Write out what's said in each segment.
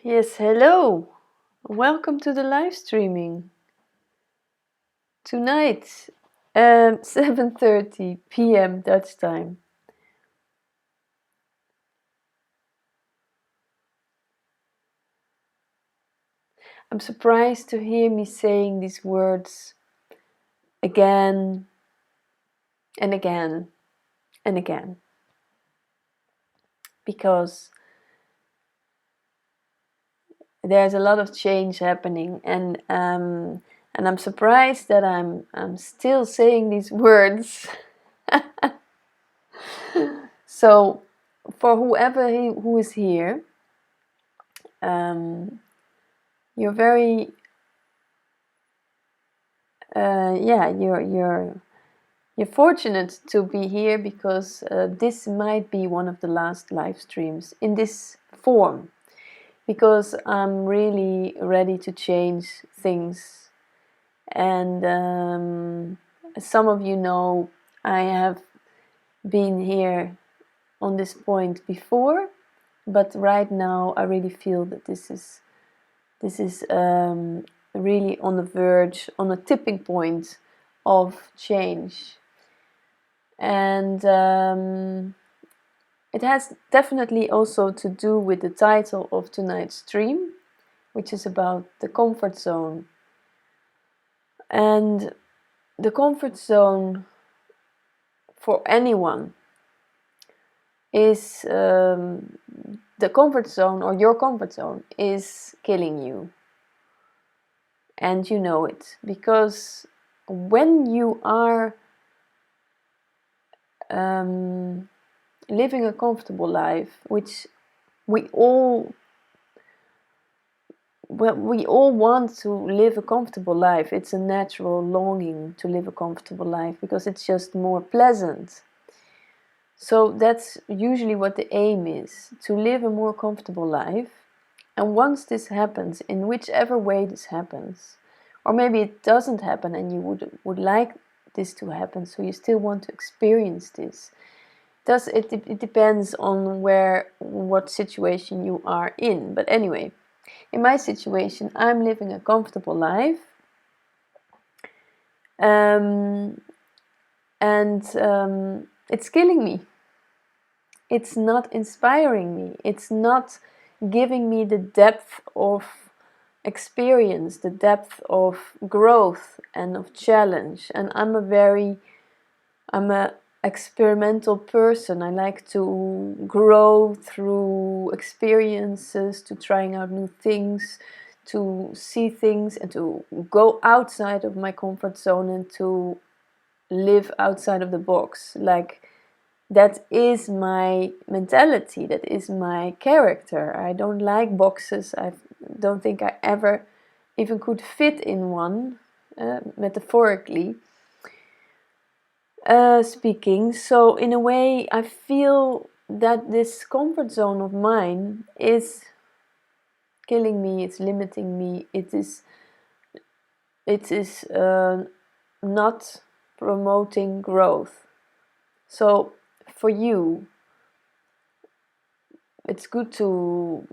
Yes, hello. Welcome to the live streaming. Tonight, 7:30 p.m. Dutch time. I'm surprised to hear me saying these words again and again and again. Because there's a lot of change happening, and I'm surprised that I'm still saying these words. So, for who is here, you're very you're fortunate to be here because this might be one of the last live streams in this form, because I'm really ready to change things. And some of you know I have been here on this point before, but right now I really feel that this is really on the verge, on a tipping point of change. And it has definitely also to do with the title of tonight's stream, which is about the comfort zone. And the comfort zone for anyone is the comfort zone, or your comfort zone, is killing you. And you know it, because when you are living a comfortable life, which we all want to live a comfortable life. It's a natural longing to live a comfortable life because it's just more pleasant. So that's usually what the aim is, to live a more comfortable life. And once this happens, in whichever way this happens, or maybe it doesn't happen and you would like this to happen, so you still want to experience this. It depends on what situation you are in. But anyway, in my situation, I'm living a comfortable life, and it's killing me. It's not inspiring me. It's not giving me the depth of experience, the depth of growth and of challenge. And I'm a experimental person. I like to grow through experiences, to trying out new things, to see things, and to go outside of my comfort zone and to live outside of the box. Like, that is my mentality, that is my character. I don't like boxes. I don't think I ever even could fit in one, metaphorically speaking. So in a way, I feel that this comfort zone of mine is killing me. It's limiting me. It is not promoting growth. So for you, it's good to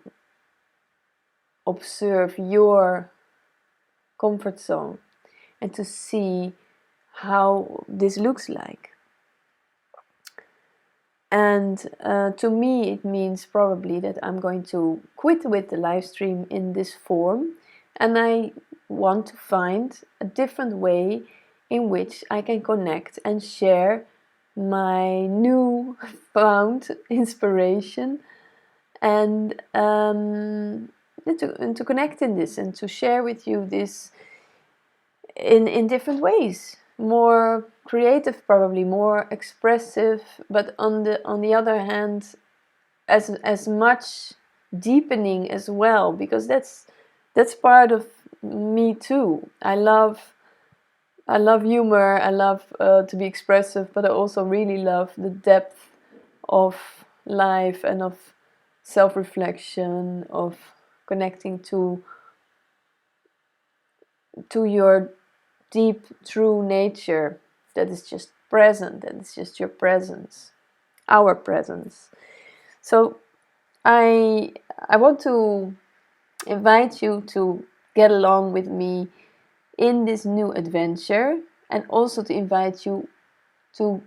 observe your comfort zone and to see how this looks like. And to me, it means probably that I'm going to quit with the live stream in this form, and I want to find a different way in which I can connect and share my new found inspiration, and to connect in this and to share with you this in different ways. More creative, probably more expressive, but on the other hand, as much deepening as well, because that's part of me too. I love humor. I love to be expressive, but I also really love the depth of life and of self-reflection, of connecting to your deep, true nature that is just present, that is just your presence, our presence. So I want to invite you to get along with me in this new adventure, and also to invite you to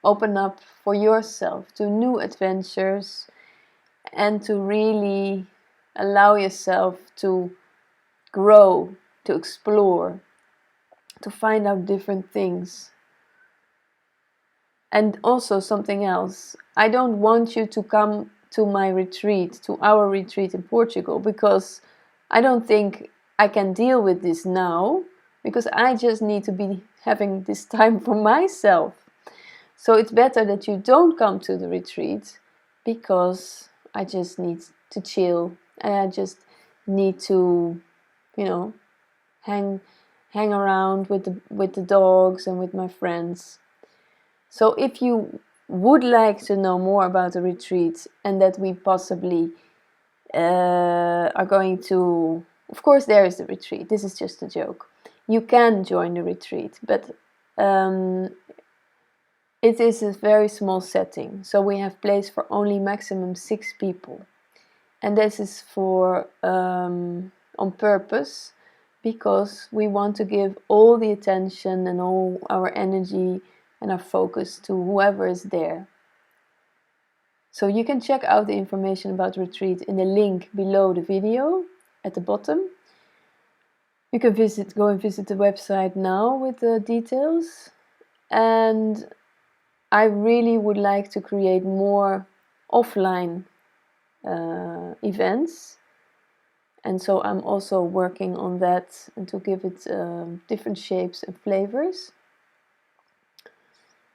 open up for yourself to new adventures, and to really allow yourself to grow, to explore, to find out different things. And also something else, I don't want you to come to my retreat, to our retreat in Portugal, because I don't think I can deal with this now, because I just need to be having this time for myself. So it's better that you don't come to the retreat, because I just need to chill, and I just need to, hang around with the dogs and with my friends. So if you would like to know more about the retreat, and that we possibly are going to, of course there is the retreat, this is just a joke. You can join the retreat, but it is a very small setting, so we have place for only maximum 6 people. And this is for on purpose, because we want to give all the attention and all our energy and our focus to whoever is there. So you can check out the information about the retreat in the link below the video at the bottom. You can go and visit the website now with the details. And I really would like to create more offline events. And so I'm also working on that, and to give it different shapes and flavors.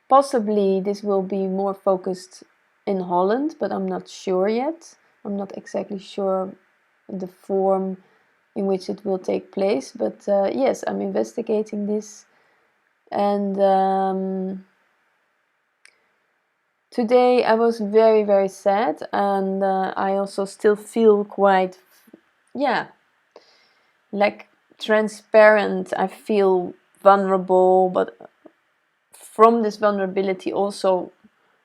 Possibly this will be more focused in Holland, but I'm not sure yet. I'm not exactly sure the form in which it will take place. But yes, I'm investigating this. And today I was very, very sad. And I also still feel quite, like transparent. I feel vulnerable, but from this vulnerability also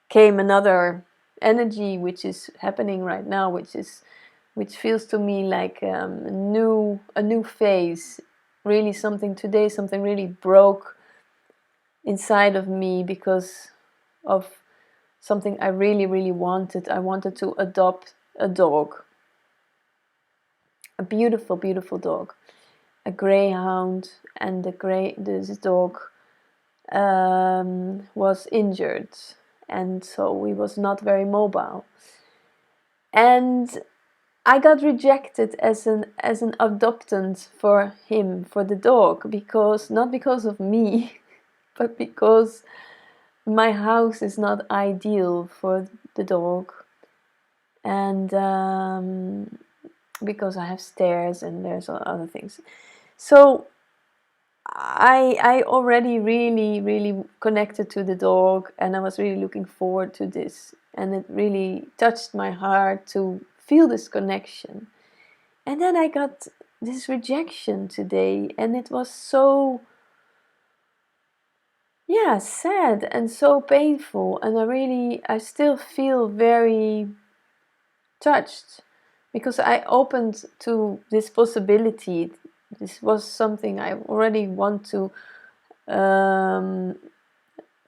came another energy which is happening right now, which feels to me like a new phase. Really something really broke inside of me because of something I really, really wanted. I wanted to adopt a dog, a beautiful, beautiful dog, a greyhound, and this dog was injured, and so he was not very mobile. And I got rejected as an adoptant for him, for the dog, because not because of me, but because my house is not ideal for the dog, and because I have stairs and there's other things. So I already really, really connected to the dog, and I was really looking forward to this, and it really touched my heart to feel this connection. And then I got this rejection today, and it was so sad and so painful, and I still feel very touched, because I opened to this possibility. This was something I already want to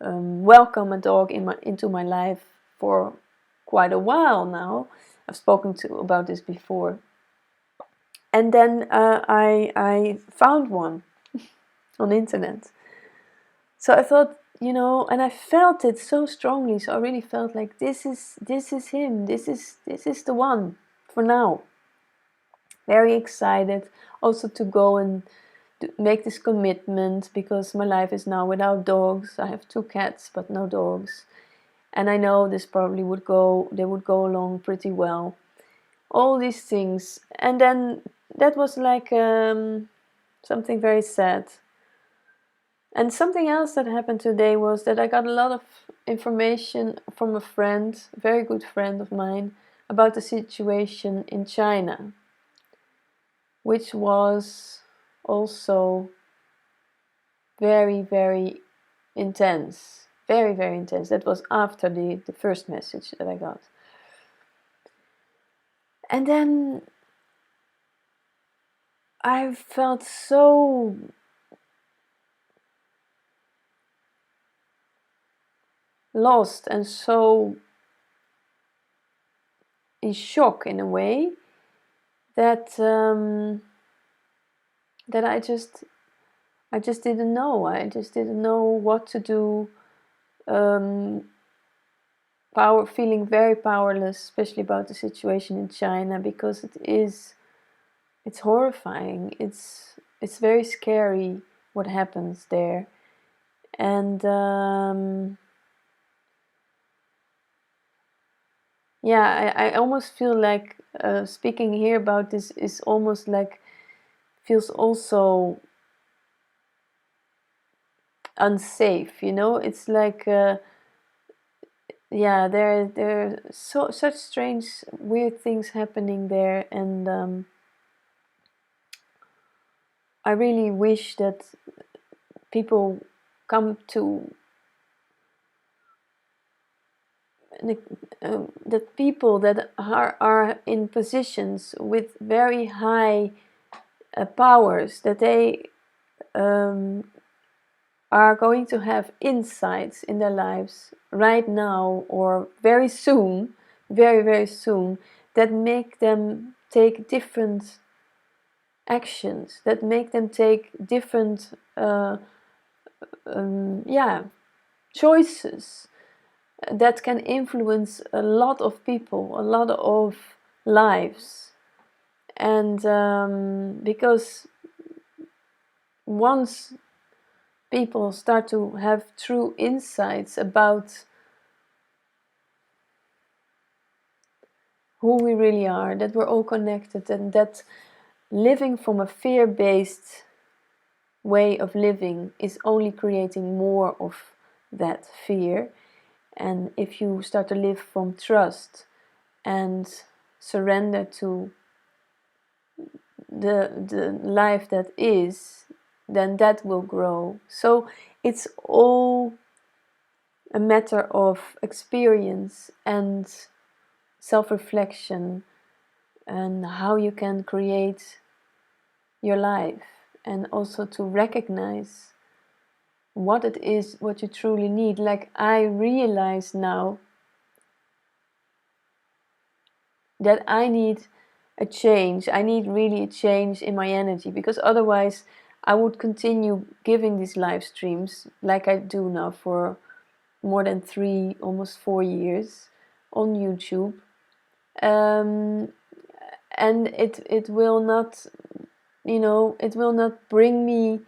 welcome a dog into my life for quite a while now. I've spoken about this before. And then I found one on the internet. So I thought, and I felt it so strongly. So I really felt like this is him. This is the one for now. Very excited also to go and make this commitment, because my life is now without dogs. I have 2 cats but no dogs, and I know this probably would go along pretty well, all these things. And then that was like something very sad. And something else that happened today was that I got a lot of information from a friend, a very good friend of mine, about the situation in China, which was also very, very intense. Very, very intense. That was after the first message that I got. And then I felt so lost and so in shock in a way that that I just didn't know. I just didn't know what to do. Feeling very powerless, especially about the situation in China, because it's horrifying. It's very scary what happens there, and yeah, I almost feel like speaking here about this is almost like feels also unsafe. You know, it's like yeah, there are such strange, weird things happening there, and I really wish that people come to that people that are in positions with very high powers, that they um, are going to have insights in their lives right now or very soon, very, very soon, that make them take different actions, that make them take different yeah, choices that can influence a lot of people, a lot of lives. And because once people start to have true insights about who we really are, that we're all connected, and that living from a fear-based way of living is only creating more of that fear. And if you start to live from trust and surrender to the life that is, then that will grow. So it's all a matter of experience and self-reflection and how you can create your life, and also to recognize what it is, what you truly need. Like, I realize now that I need a change. I need really a change in my energy, because otherwise I would continue giving these live streams like I do now for more than 3, almost 4 years on YouTube. And it will not, you know, it will not bring me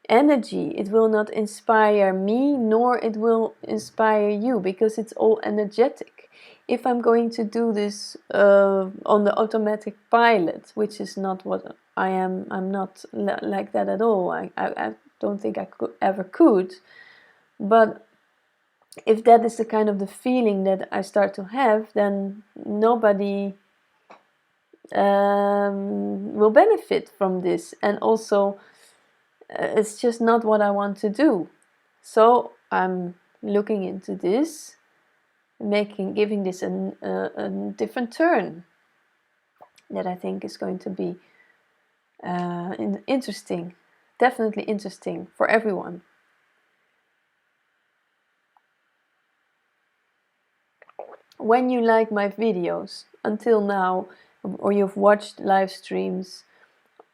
energy. It will not inspire me, nor it will inspire you, because it's all energetic. If I'm going to do this on the automatic pilot, which is not what I am, I'm not like that at all. I don't think I could. But if that is the kind of the feeling that I start to have, then nobody will benefit from this. And also, it's just not what I want to do. So I'm looking into this, giving this a different turn that I think is going to be interesting, definitely interesting for everyone. When you like my videos until now, or you've watched live streams,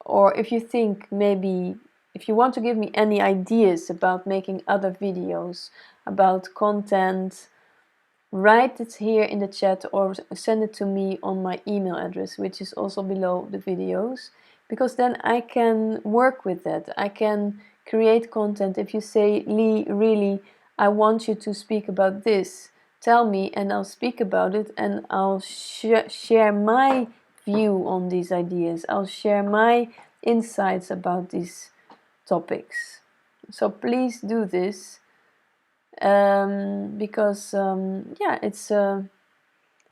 or if you think maybe, if you want to give me any ideas about making other videos, about content, write it here in the chat or send it to me on my email address, which is also below the videos, because then I can work with that. I can create content. If you say, Lee, really, I want you to speak about this, tell me and I'll speak about it, and I'll share my view on these ideas. I'll share my insights about these topics. So please do this. Because yeah, it's a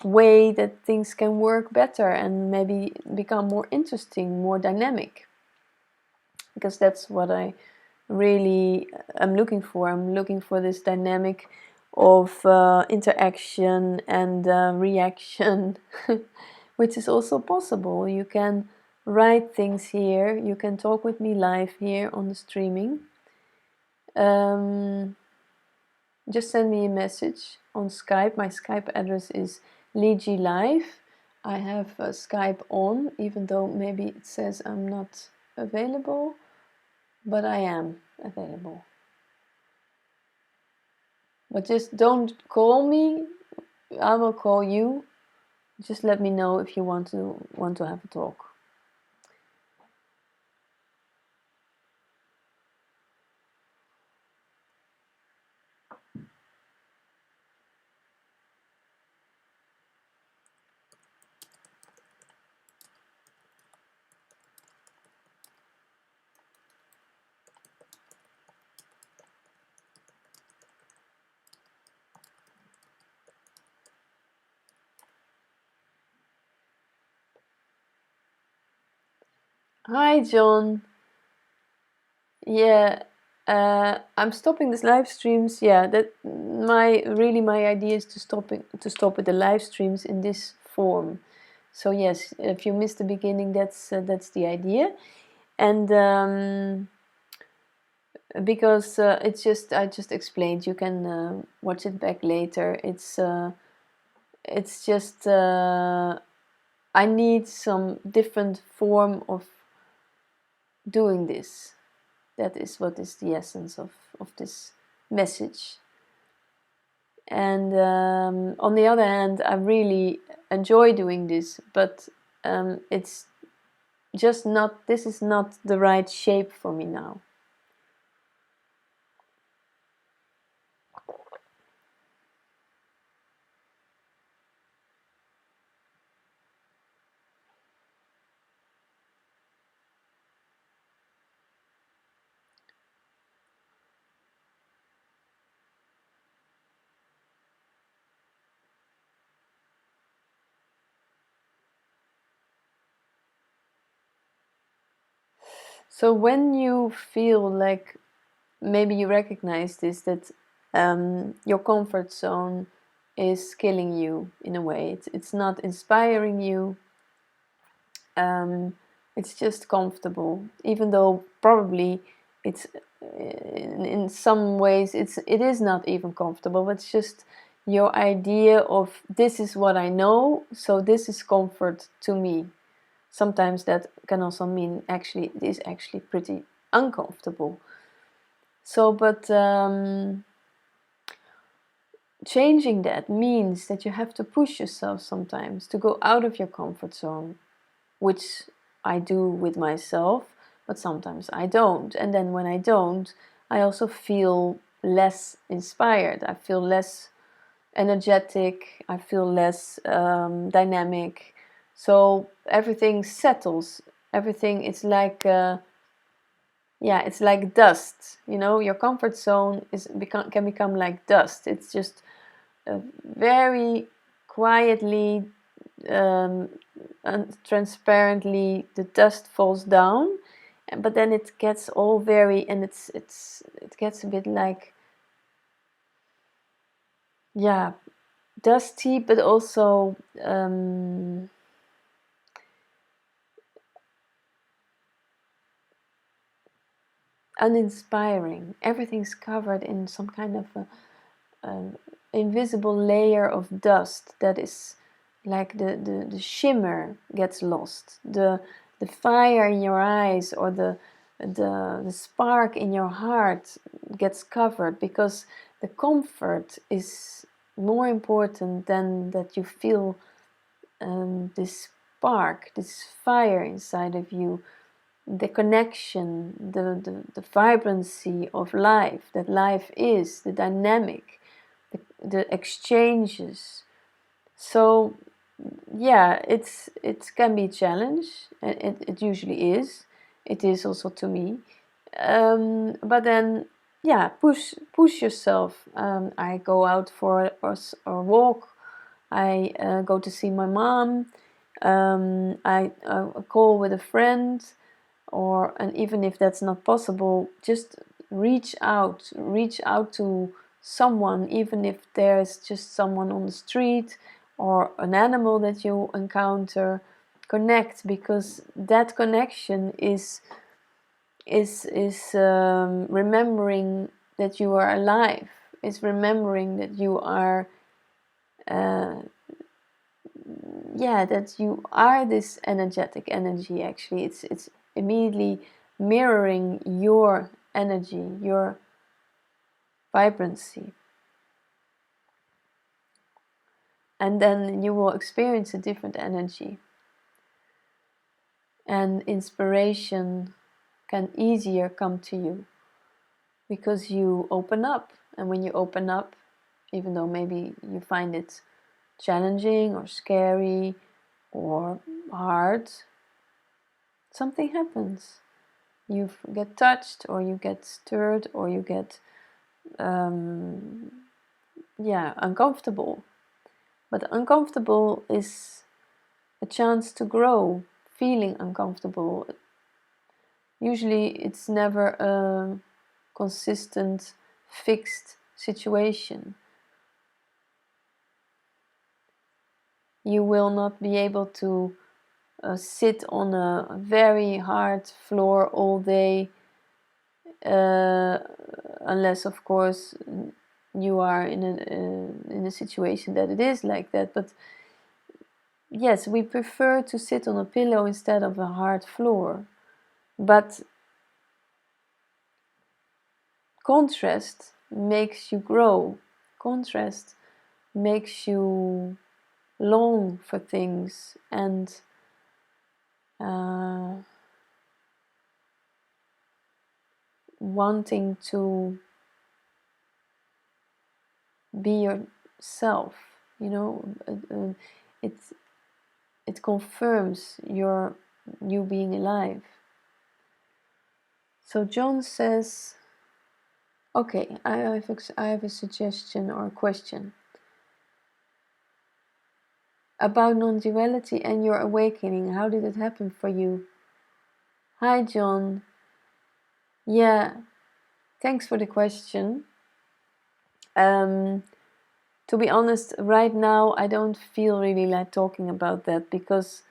way that things can work better and maybe become more interesting, more dynamic, because that's what I really am looking for. I'm looking for this dynamic of interaction and reaction, which is also possible. You can write things here. You can talk with me live here on the streaming. Just send me a message on Skype. My Skype address is LiGiLive. I have Skype on, even though maybe it says I'm not available, but I am available. But just don't call me. I will call you. Just let me know if you want to have a talk. Hi, John. Yeah, I'm stopping this live streams. Yeah, that my idea is to stop with the live streams in this form. So yes, if you missed the beginning, that's the idea, and because it's just I just explained. You can watch it back later. It's just I need some different form of doing this. That is what is the essence of this message. And on the other hand, I really enjoy doing this, but it's just not, this is not the right shape for me now. So when you feel like, maybe you recognize this, that your comfort zone is killing you in a way, it's not inspiring you, it's just comfortable, even though probably it's in some ways it is not even comfortable, but it's just your idea of this is what I know, so this is comfort to me. Sometimes that can also mean actually it is actually pretty uncomfortable. So, but changing that means that you have to push yourself sometimes to go out of your comfort zone, which I do with myself, but sometimes I don't. And then when I don't, I also feel less inspired. I feel less energetic. I feel less dynamic. So everything settles. Everything, it's like yeah, it's like dust. You know, your comfort zone can become like dust. It's just very quietly and transparently the dust falls down, but then it gets all very, and it gets a bit like, yeah, dusty, but also uninspiring. Everything's covered in some kind of invisible layer of dust that is like the shimmer gets lost, the fire in your eyes, or the spark in your heart gets covered, because the comfort is more important than that you feel this spark, this fire inside of you, the connection, the vibrancy of life, that life is, the dynamic, the exchanges. So yeah, it can be a challenge, and it usually is. It is also to me. But then, yeah, push yourself. I go out for a walk. I go to see my mom. I call with a friend, and even if that's not possible, just reach out to someone, even if there's just someone on the street or an animal that you encounter, connect, because that connection is remembering that you are alive, is remembering that you are that you are this energetic energy. Actually, it's immediately mirroring your energy, your vibrancy, and then you will experience a different energy, and inspiration can easier come to you because you open up. And when you open up, even though maybe you find it challenging or scary or hard, something happens. You get touched, or you get stirred, or you get uncomfortable. But uncomfortable is a chance to grow. Feeling uncomfortable, usually it's never a consistent, fixed situation. You will not be able to sit on a very hard floor all day, unless, of course, you are in a situation that it is like that. But yes, we prefer to sit on a pillow instead of a hard floor. But contrast makes you grow. Contrast makes you long for things and wanting to be yourself. It confirms you being alive. So John says, okay, I have a suggestion or a question about non-duality and your awakening. How did it happen for you? Hi, John. Yeah, thanks for the question. To be honest, right now I don't feel really like talking about that, because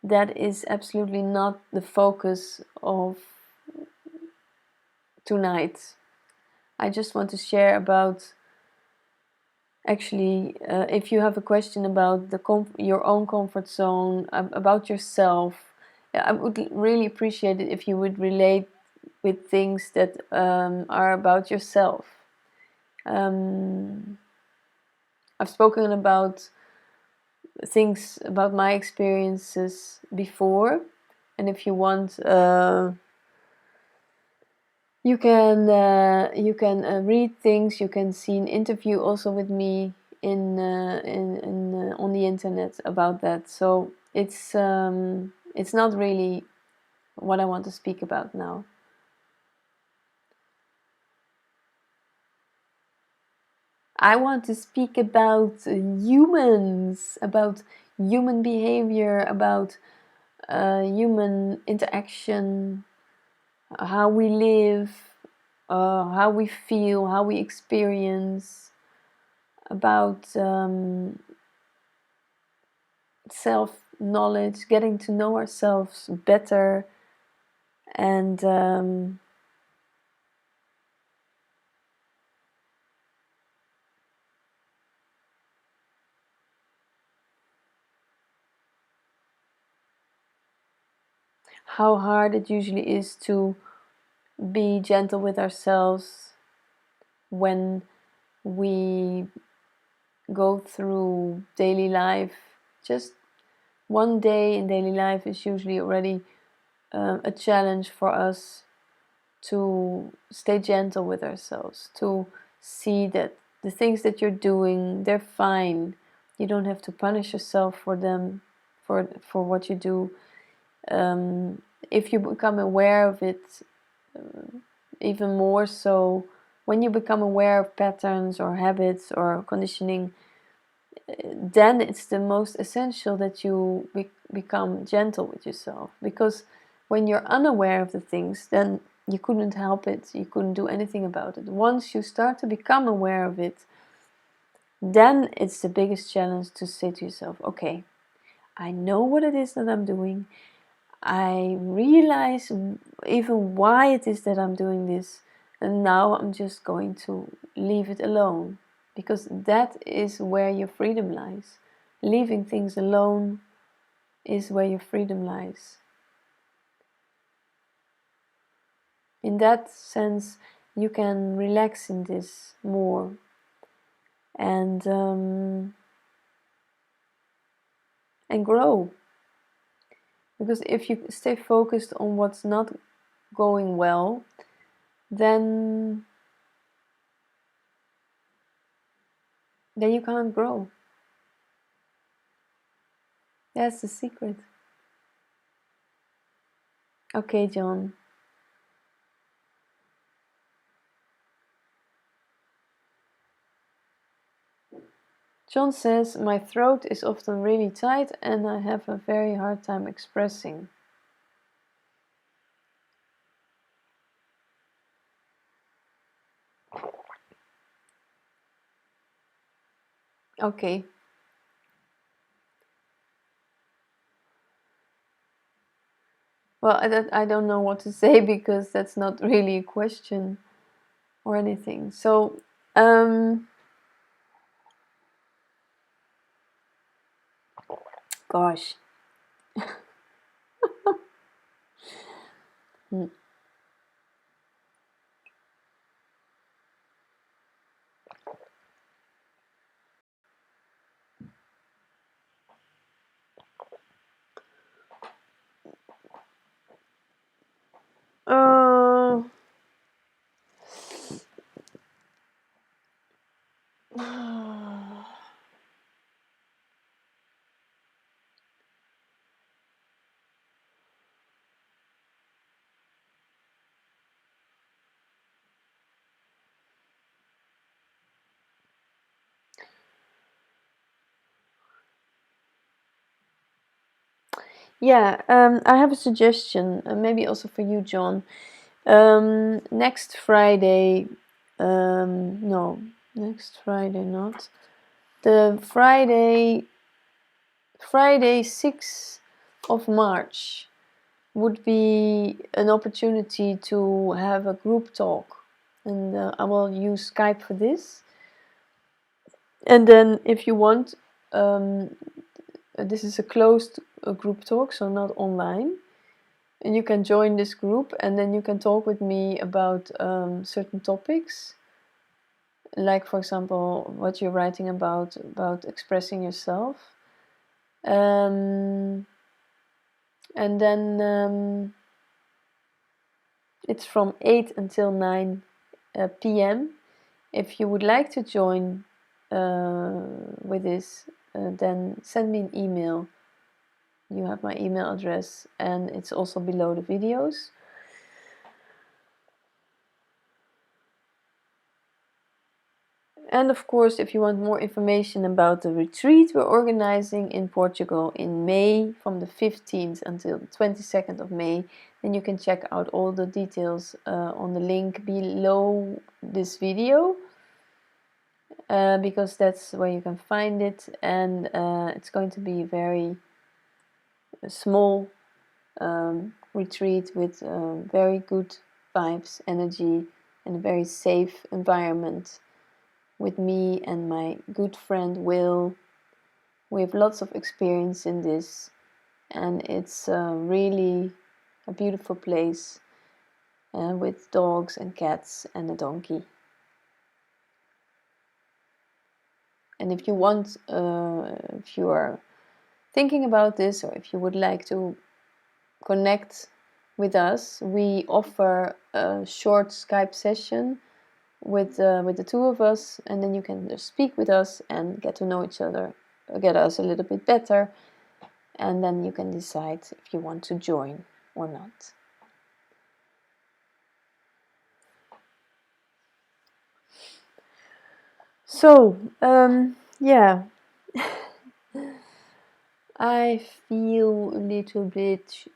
that is absolutely not the focus of tonight. I just want to share about, actually, if you have a question about your own comfort zone, about yourself, I would really appreciate it if you would relate with things that are about yourself. I've spoken about things about my experiences before, and if you want, you can read things. You can see an interview also with me on the internet about that. So it's not really what I want to speak about now. I want to speak about humans, about human behavior, about human interaction, how we live, how we feel, how we experience, about self-knowledge, getting to know ourselves better, and how hard it usually is to be gentle with ourselves when we go through daily life. Just one day in daily life is usually already a challenge for us to stay gentle with ourselves, to see that the things that you're doing, they're fine. You don't have to punish yourself for them, for what you do. If you become aware of it, even more so, when you become aware of patterns or habits or conditioning, then it's the most essential that you become gentle with yourself. Because when you're unaware of the things, then you couldn't help it, you couldn't do anything about it. Once you start to become aware of it, then it's the biggest challenge to say to yourself, okay, I know what it is that I'm doing. I realize even why it is that I'm doing this. And now I'm just going to leave it alone. Because that is where your freedom lies. Leaving things alone is where your freedom lies. In that sense, you can relax in this more. And grow. Because if you stay focused on what's not going well, then you can't grow. That's the secret. Okay, John. John says, my throat is often really tight and I have a very hard time expressing. Okay. Well, I don't know what to say because that's not really a question or anything. So, gosh. Hmm. Uh, yeah, I have a suggestion, maybe also for you, John. Next Friday, no, next Friday not. The Friday 6th of March would be an opportunity to have a group talk. And I will use Skype for this. And then if you want, this is a closed group talk, so not online. And you can join this group and then you can talk with me about certain topics. Like, for example, what you're writing about expressing yourself. And then it's from 8 until 9 p.m. If you would like to join with this, then send me an email. You have my email address and it's also below the videos. And of course, if you want more information about the retreat we're organizing in Portugal in May, from the 15th until the 22nd of May, then you can check out all the details on the link below this video, because that's where you can find it. And it's going to be a very small retreat with very good vibes, energy, and a very safe environment. With me and my good friend Will. We have lots of experience in this, and it's really a beautiful place with dogs and cats and a donkey. And if you want, if you are thinking about this, or if you would like to connect with us, we offer a short Skype session with the two of us, and then you can just speak with us and get to know each other, get us a little bit better, and then you can decide if you want to join or not. So yeah, I feel a little bit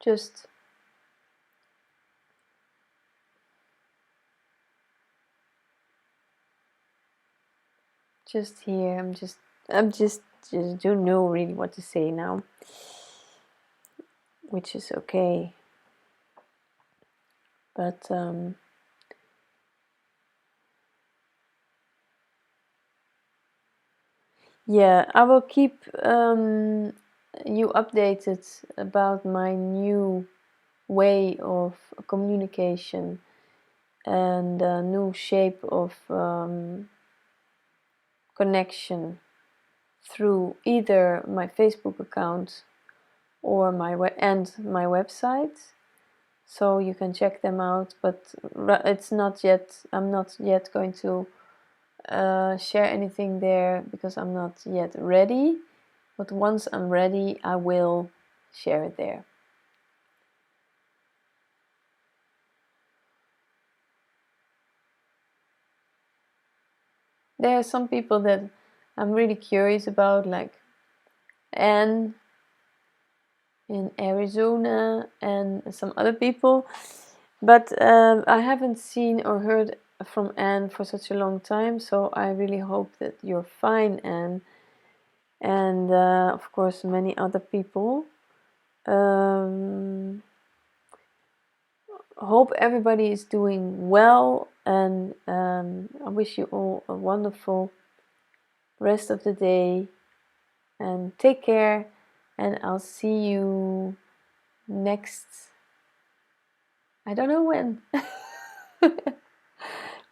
just here. I'm just don't know really what to say now, which is okay. But yeah, I will keep you updated about my new way of communication and a new shape of connection through either my Facebook account or my website. So you can check them out, but it's not yet. I'm not yet going to share anything there because I'm not yet ready. But once I'm ready, I will share it there. There are some people that I'm really curious about, like Anne in Arizona and some other people. But I haven't seen or heard from Anne for such a long time, so I really hope that you're fine, Anne. And of course, many other people. Hope everybody is doing well, and I wish you all a wonderful rest of the day. And take care, and I'll see you next. I don't know when.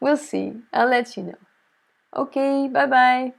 We'll see. I'll let you know. Okay, bye bye.